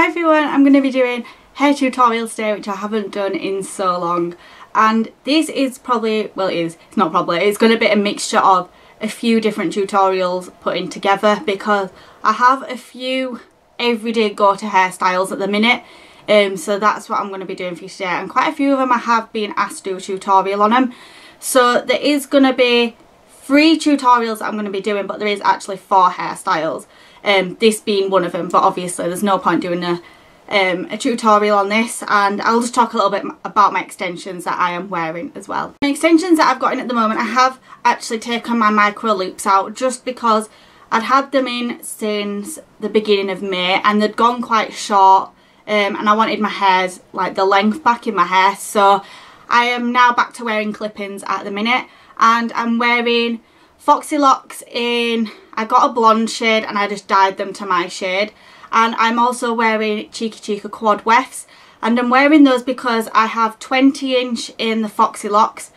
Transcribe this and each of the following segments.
Hi everyone, I'm going to be doing hair tutorials today, which I haven't done in so long, and this is probably, well it's not probably, it's going to be a mixture of a few different tutorials put in together because I have a few everyday go-to hairstyles at the minute, so that's what I'm going to be doing for you today, and quite a few of them I have been asked to do a tutorial on them. So there is going to be 3 tutorials that I'm going to be doing, but there is actually 4 hairstyles. This being one of them, but obviously there's no point doing a tutorial on this, and I'll just talk a little bit about my extensions that I am wearing as well. The extensions that I've got in at the moment, I have actually taken my micro loops out just because I'd had them in since the beginning of May and they'd gone quite short, and I wanted my hairs, like the length back in my hair, so I am now back to wearing clip-ins at the minute, and I'm wearing Foxy Locks in, I got a blonde shade and I just dyed them to my shade, and I'm also wearing Cheeky Chica Quad Wefts, and I'm wearing those because I have 20 inch in the Foxy Locks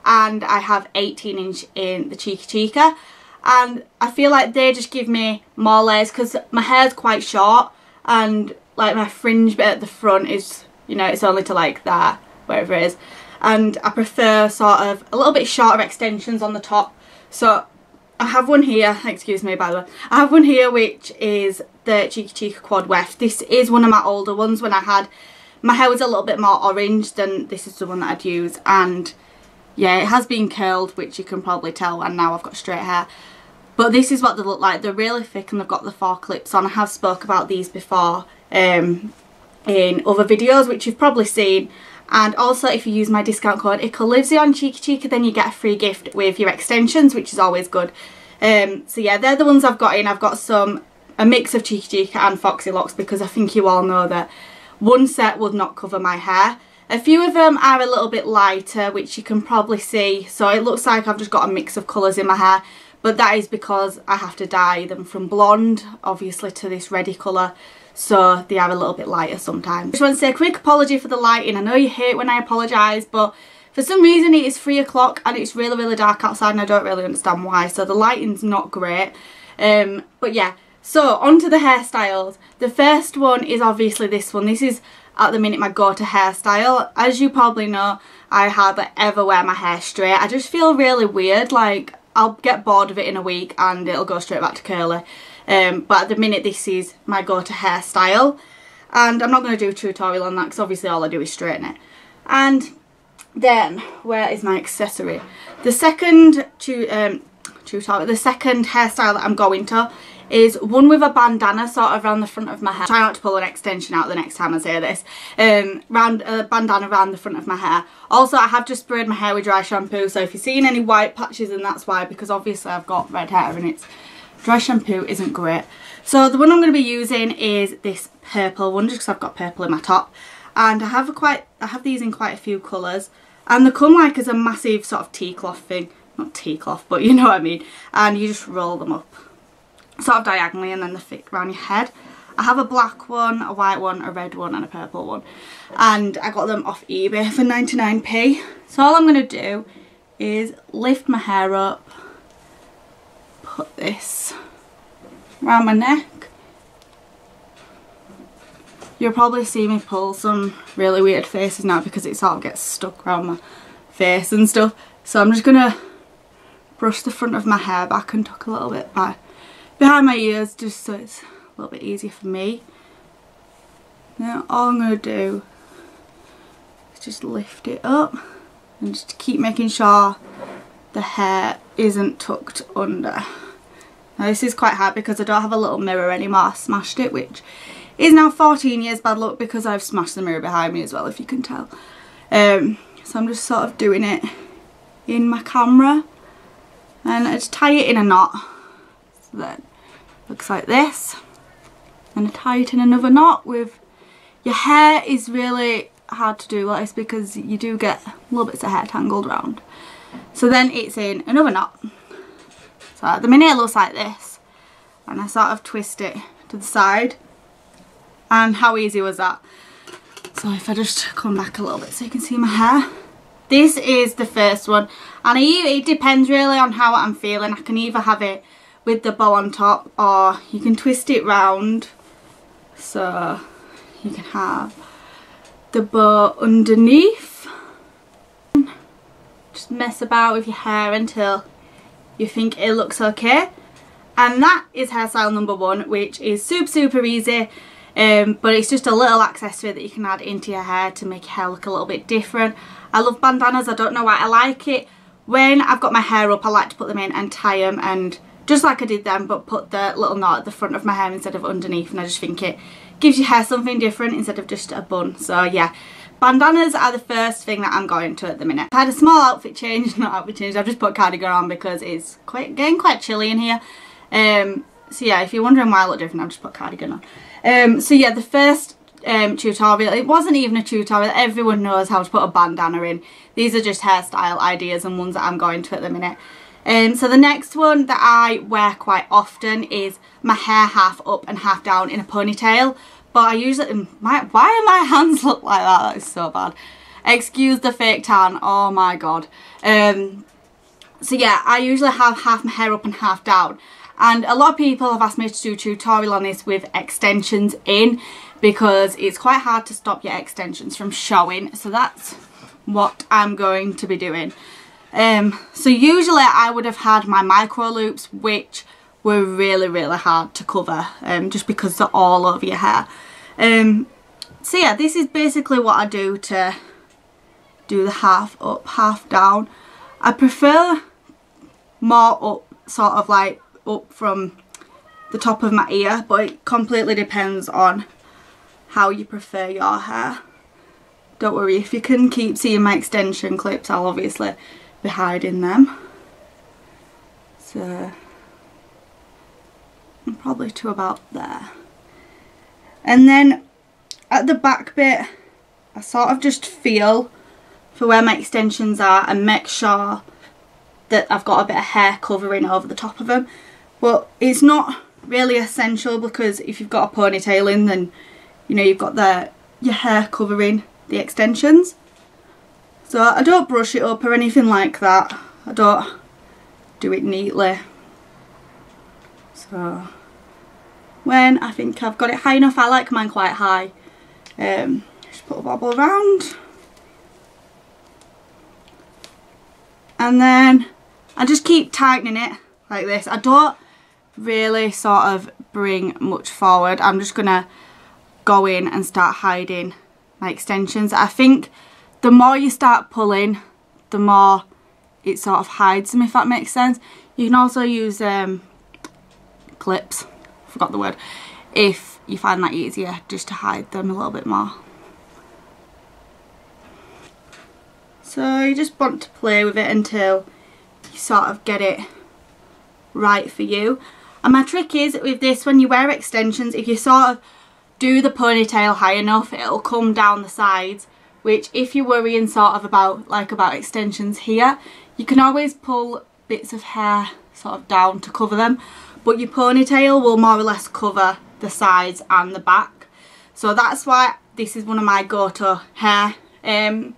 and I have 18 inch in the Cheeky Chica, and I feel like they just give me more layers because my hair's quite short and like my fringe bit at the front is, you know, it's only to like there, wherever it is, and I prefer sort of a little bit shorter extensions on the top. So I have one here, excuse me by the way, I have one here which is the Cheeky Chica Quad Weft. This is one of my older ones when my hair was a little bit more orange than this is the one that I'd use, and yeah, it has been curled, which you can probably tell, and now I've got straight hair. But this is what they look like. They're really thick and they've got the 4 clips on. I have spoke about these before in other videos which you've probably seen. And also, if you use my discount code ICOLIVESY on Cheeky Chica, then you get a free gift with your extensions, which is always good. So yeah, they're the ones I've got in. I've got a mix of Cheeky Chica and Foxy Locks because I think you all know that one set would not cover my hair. A few of them are a little bit lighter, which you can probably see. So it looks like I've just got a mix of colours in my hair. But that is because I have to dye them from blonde, obviously, to this reddy colour. So they are a little bit lighter sometimes. I just want to say a quick apology for the lighting. I know you hate when I apologise, but for some reason it is 3 o'clock and it's really dark outside and I don't really understand why. So the lighting's not great. But yeah, so on to the hairstyles. The first one is obviously this one. This is at the minute my go-to hairstyle. As you probably know, I hardly ever wear my hair straight. I just feel really weird, like I'll get bored of it in a week and it'll go straight back to curly. But at the minute this is my go-to hairstyle, and I'm not going to do a tutorial on that because obviously all I do is straighten it. And then where is my accessory? The second the second hairstyle that I'm going to is one with a bandana sort of around the front of my hair. Try not to pull an extension out the next time I say this. Round a bandana around the front of my hair. Also, I have just sprayed my hair with dry shampoo, so if you're seeing any white patches, then that's why, because obviously I've got red hair and it's dry shampoo isn't great. So the one I'm going to be using is this purple one, just because I've got purple in my top, and I have these in quite a few colours, and they come like as a massive sort of tea cloth thing, not tea cloth, but you know what I mean, and you just roll them up sort of diagonally and then they fit around your head. I have a black one, a white one, a red one and a purple one, and I got them off eBay for 99p. So all I'm going to do is lift my hair up, put this around my neck. You'll probably see me pull some really weird faces now because it sort of gets stuck around my face and stuff. So I'm just going to brush the front of my hair back and tuck a little bit behind my ears just so it's a little bit easier for me. Now all I'm going to do is just lift it up and just keep making sure the hair isn't tucked under. Now this is quite hard because I don't have a little mirror anymore. I smashed it, which is now 14 years bad luck because I've smashed the mirror behind me as well, if you can tell. So I'm just sort of doing it in my camera, and I just tie it in a knot. So that looks like this, and I tie it in another knot. With your hair is really hard to do like this because you do get little bits of hair tangled around. So then it's in another knot. So at the minute it looks like this, and I sort of twist it to the side, and how easy was that? So if I just come back a little bit so you can see my hair. This is the first one, and it depends really on how I'm feeling. I can either have it with the bow on top, or you can twist it round. So you can have the bow underneath. Just mess about with your hair until you think it looks okay. And that is hairstyle number 1, which is super easy, but it's just a little accessory that you can add into your hair to make your hair look a little bit different. I love bandanas. I don't know why I like it. When I've got my hair up, I like to put them in and tie them, and just like I did then, but put the little knot at the front of my hair instead of underneath, and I just think it gives your hair something different instead of just a bun. So yeah, bandanas are the first thing that I'm going to at the minute. I had a small outfit change, not outfit change, I've just put a cardigan on because it's getting quite chilly in here. So yeah, if you're wondering why I look different, I've just put a cardigan on. So yeah, the first tutorial, it wasn't even a tutorial, everyone knows how to put a bandana in. These are just hairstyle ideas and ones that I'm going to at the minute. So the next one that I wear quite often is my hair half up and half down in a ponytail. But I usually, why do my hands look like that? That is so bad. Excuse the fake tan, oh my god. So yeah, I usually have half my hair up and half down. And a lot of people have asked me to do a tutorial on this with extensions in, because it's quite hard to stop your extensions from showing. So that's what I'm going to be doing. So usually I would have had my micro loops, which were really hard to cover, just because they're all over your hair. So yeah, this is basically what I do to do the half up, half down. I prefer more up, sort of like up from the top of my ear, but it completely depends on how you prefer your hair. Don't worry, if you can keep seeing my extension clips, I'll obviously be hiding them. So I'm probably to about there. And then at the back bit, I sort of just feel for where my extensions are and make sure that I've got a bit of hair covering over the top of them. But it's not really essential, because if you've got a ponytail in, then you know you've got your hair covering the extensions. So I don't brush it up or anything like that. I don't do it neatly. So when I think I've got it high enough, I like mine quite high. Just put a bobble around. And then I just keep tightening it like this. I don't really sort of bring much forward. I'm just gonna go in and start hiding my extensions. I think the more you start pulling, the more it sort of hides them, if that makes sense. You can also use clips, forgot the word, if you find that easier, just to hide them a little bit more. So you just want to play with it until you sort of get it right for you. And my trick is with this, when you wear extensions, if you sort of do the ponytail high enough, it'll come down the sides, which if you're worrying sort of about extensions here, you can always pull bits of hair sort of down to cover them, but your ponytail will more or less cover the sides and the back. So that's why this is one of my go-to hairstyles.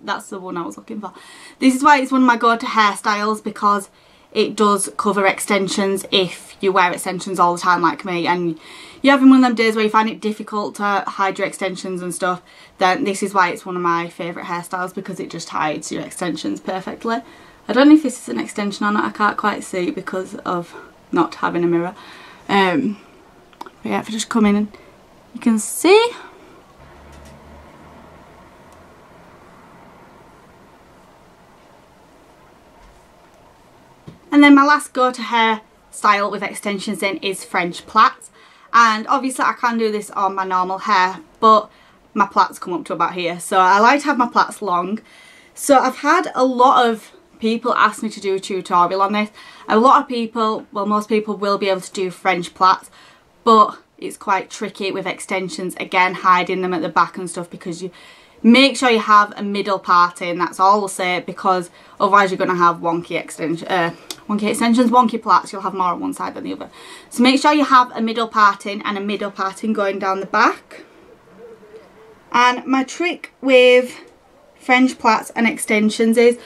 That's the one I was looking for. This is why it's one of my go-to hairstyles, because it does cover extensions if you wear extensions all the time like me, and you're having one of them days where you find it difficult to hide your extensions and stuff. Then this is why it's one of my favourite hairstyles, because it just hides your extensions perfectly. I don't know if this is an extension or not, I can't quite see because of not having a mirror. But yeah, if I just come in and you can see. And then my last go-to hair style with extensions in is French plaits. And obviously I can do this on my normal hair, but my plaits come up to about here. So I like to have my plaits long. So I've had a lot of people ask me to do a tutorial on this. A lot of people, well, most people will be able to do French plaits, but it's quite tricky with extensions, again, hiding them at the back and stuff, because you make sure you have a middle part in, that's all I'll say, because otherwise you're going to have wonky extensions, wonky plaits. You'll have more on one side than the other. So make sure you have a middle part in and a middle part in going down the back. And my trick with French plaits and extensions is,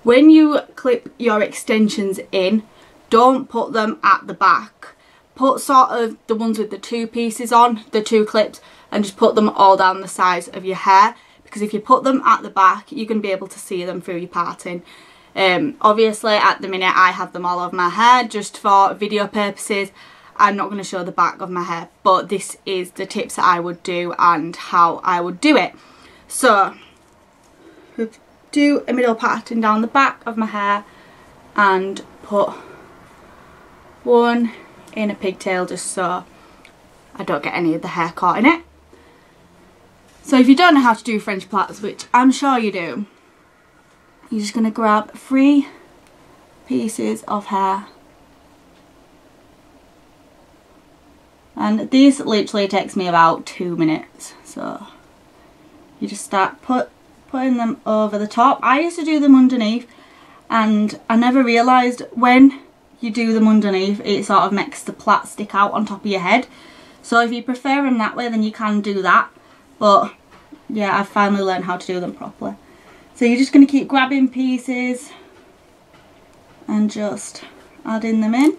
when you clip your extensions in, don't put them at the back. put sort of the ones with the 2 pieces on, the 2 clips, and just put them all down the sides of your hair, because if you put them at the back you're going to be able to see them through your parting. Obviously at the minute I have them all over my hair just for video purposes. I'm not going to show the back of my hair, but this is the tips that I would do and how I would do it. So do a middle parting down the back of my hair and put one in a pigtail just so I don't get any of the hair caught in it. So if you don't know how to do French plaits, which I'm sure you do, you're just going to grab 3 pieces of hair, and this literally takes me about 2 minutes. So you just start putting them over the top. I used to do them underneath, and I never realised when you do them underneath it sort of makes the plait stick out on top of your head. So if you prefer them that way, then you can do that, but yeah, I've finally learned how to do them properly. So you're just going to keep grabbing pieces and just adding them in.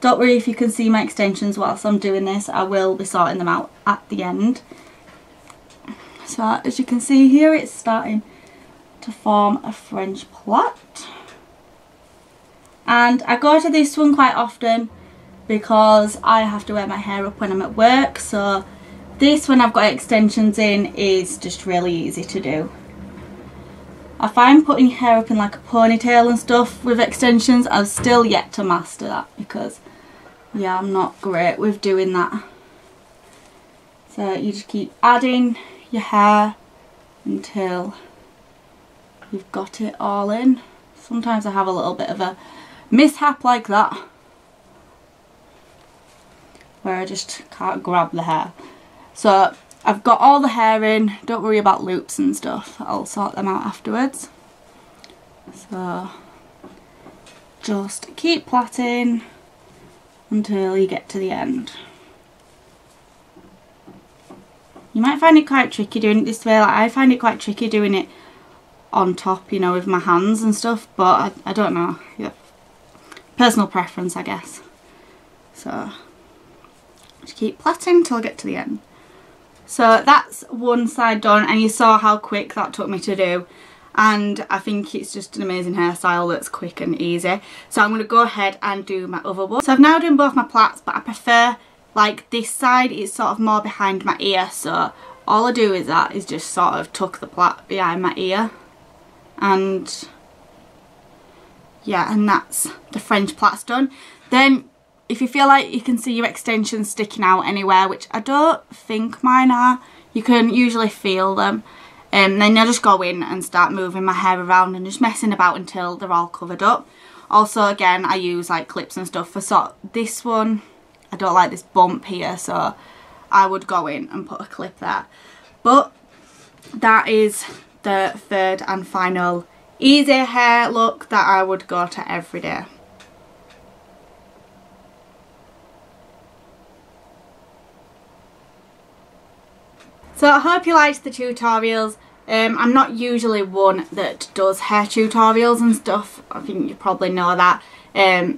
Don't worry if you can see my extensions whilst I'm doing this, I will be sorting them out at the end. So as you can see here, it's starting to form a French plait. And I go to this one quite often because I have to wear my hair up when I'm at work, so this, when I've got extensions in, is just really easy to do. I find putting hair up in like a ponytail and stuff with extensions, I've still yet to master that because, yeah, I'm not great with doing that. So you just keep adding your hair until you've got it all in. Sometimes I have a little bit of a mishap like that, where I just can't grab the hair. So I've got all the hair in, don't worry about loops and stuff, I'll sort them out afterwards. So just keep plaiting until you get to the end. You might find it quite tricky doing it this way, like I find it quite tricky doing it on top, you know, with my hands and stuff, but I don't know, yeah, personal preference I guess. So just keep plaiting till I get to the end. So that's one side done, and you saw how quick that took me to do, and I think it's just an amazing hairstyle that's quick and easy. So I'm going to go ahead and do my other one. So I've now done both my plaits, but I prefer like this side is sort of more behind my ear, so all I do is that is just sort of tuck the plait behind my ear, and yeah, and that's the French plaits done. Then if you feel like you can see your extensions sticking out anywhere, which I don't think mine are, you can usually feel them. Then I just go in and start moving my hair around and just messing about until they're all covered up. Also, again, I use like clips and stuff for this one. I don't like this bump here, so I would go in and put a clip there. But that is the third and final easy hair look that I would go to every day. So I hope you liked the tutorials. I'm not usually one that does hair tutorials and stuff. I think you probably know that.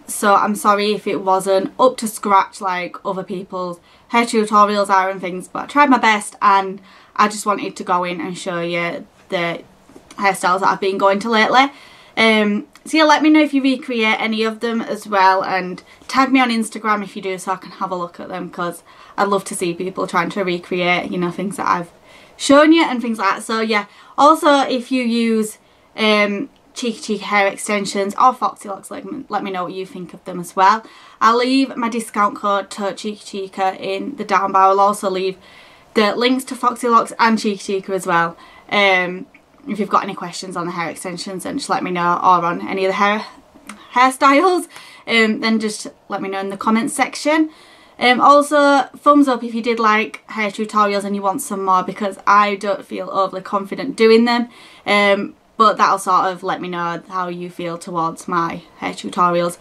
So I'm sorry if it wasn't up to scratch like other people's hair tutorials are and things, but I tried my best, and I just wanted to go in and show you the hairstyles that I've been going to lately. So yeah, let me know if you recreate any of them as well, and tag me on Instagram if you do, so I can have a look at them, because I'd love to see people trying to recreate, you know, things that I've shown you and things like that. So yeah, also if you use Cheeky Chica hair extensions or Foxy Locks, let me know what you think of them as well. I'll leave my discount code to Cheeky Chica in the down bar. I'll also leave the links to Foxy Locks and Cheeky Chica as well. If you've got any questions on the hair extensions, then just let me know, or on any of the hairstyles, then just let me know in the comments section. Also, thumbs up if you did like hair tutorials and you want some more, because I don't feel overly confident doing them, but that'll sort of let me know how you feel towards my hair tutorials.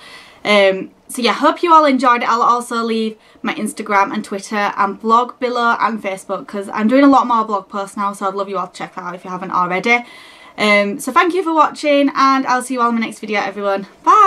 So yeah, hope you all enjoyed it. I'll also leave my Instagram and Twitter and blog below, and Facebook, because I'm doing a lot more blog posts now, so I'd love you all to check that out if you haven't already. So thank you for watching, and I'll see you all in my next video, everyone. Bye!